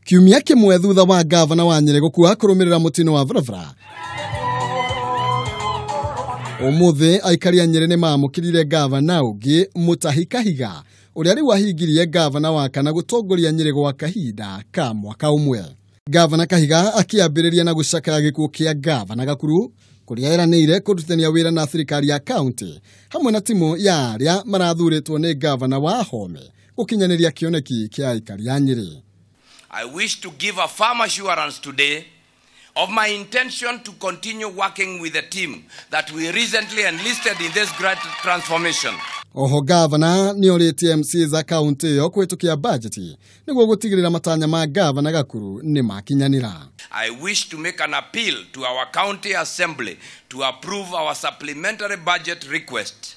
Kiumia kimwe thutha wa gavana wa Nyeri gukua kurumirira mutino wa Varavara. Umuthi aikari a Nyeri ni mamukirire gavana ungi Mutahi Kahiga uria riu ahingirie gavana wa kana gutongoria Nyeri gwa kahinda ka mwaka umwe. Gavana Kahiga akiambiriria na gucakaya gikuo kia gavana Gakuru kuria eranire kurutania wira na thirikari ya county hamwe na timu ya aria marathuritwo ni gavana wa Home gukinyaniria kioneki kia aikari a Nyeri. I wish to give a firm assurance today of my intention to continue working with the team that we recently enlisted in this great transformation. Oho gavana ni oriti MC za county yo kwitukia budget niguo gutigirira matanya ma gavana Gakuru ni makinyanira. I wish to make an appeal to our county assembly to approve our supplementary budget request.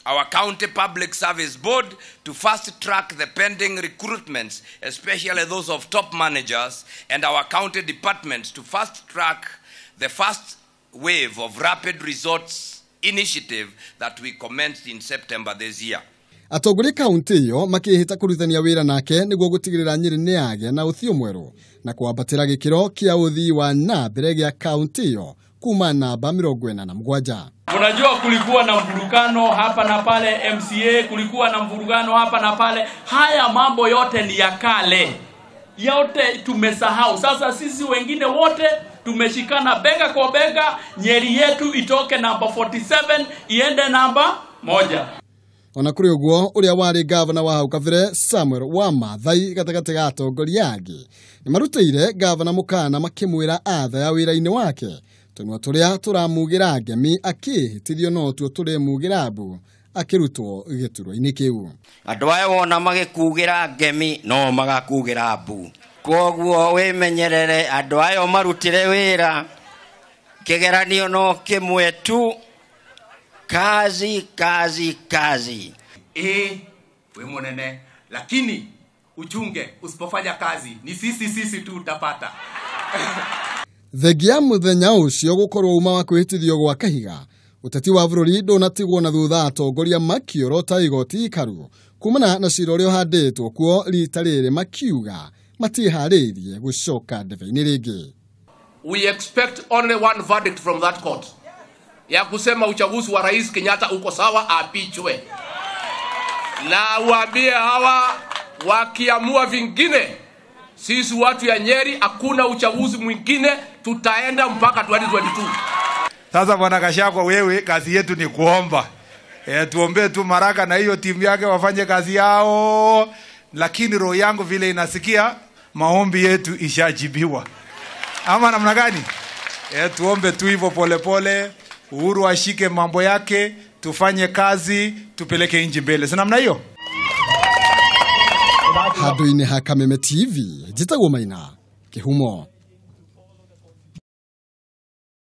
Our county public service board to fast track the pending recruitments, especially those of top managers, and our county departments to fast track the first wave of rapid resorts initiative that we commenced in September this year. Atongori county yo makihita kurutania wira nake niguo gutigirira Nyeri ni age na uthio mweru na kwambatira gikiro kia uthii wa na mbere ya county yo kuma namba 47. Unajua kulikuwa na mvurugano hapa na pale, MCA kulikuwa na mvurugano hapa na pale. Haya mambo yote ni ya kale. Yote tumesahau. Sasa sisi wengine wote tumeshikana bega kwa bega, Nyeri yetu itoke namba 47 iende namba 1. Ona kuri uguo uria wari gavana wa hau kabere Samuel wa Mathai gatagati ga atongoria angi ni marutire gavana mukana makimwira atha ya wira-ini wake tunwa turia turamugira ngemi akihitirio no tuo turemugira mbu akirutwo gituro-ini kiu. Andu aya wona magikugira ngemi no magakugira mbu, koguo wimenyerere andu aya marutire wira kigeranio no kimwe tu, kazi kazi kazi. We munene, lakini uchunge usipofanya kazi ni sisi tu utapata. Thegia muthenya ucio gukorwo uma wa kwihitithio gwa Kahiga uteti wa bururi ndunatigwo na thutha atongoria makioro ta igoti ikaru kumana na cira uria handitwo kuo rita riri makiuga matihariirie gucoka ndebe-ini ringi. We expect only one verdict from that court, ya kusema uchaguzi wa Rais Kenyatta uko sawa, apichwe. Na uambie hawa wakiamua vingine, sisi watu ya Nyeri hakuna uchaguzi mwingine, tutaenda mpaka 2022. Sasa bwana Gachagua, wewe kazi yetu ni kuomba. Tuombe tu Maraka na hiyo timu yake wafanye kazi yao, lakini roho yangu vile inasikia maombi yetu ishajibiwa. Ama namna gani? Tuombe tu hivyo pole pole, Uhuru ashike mambo yake, tufanye kazi, tupeleke nchi mbele. Si namna hiyo? Handu-ini ha Kameme TV, Jitagwo Maina, Kihumo.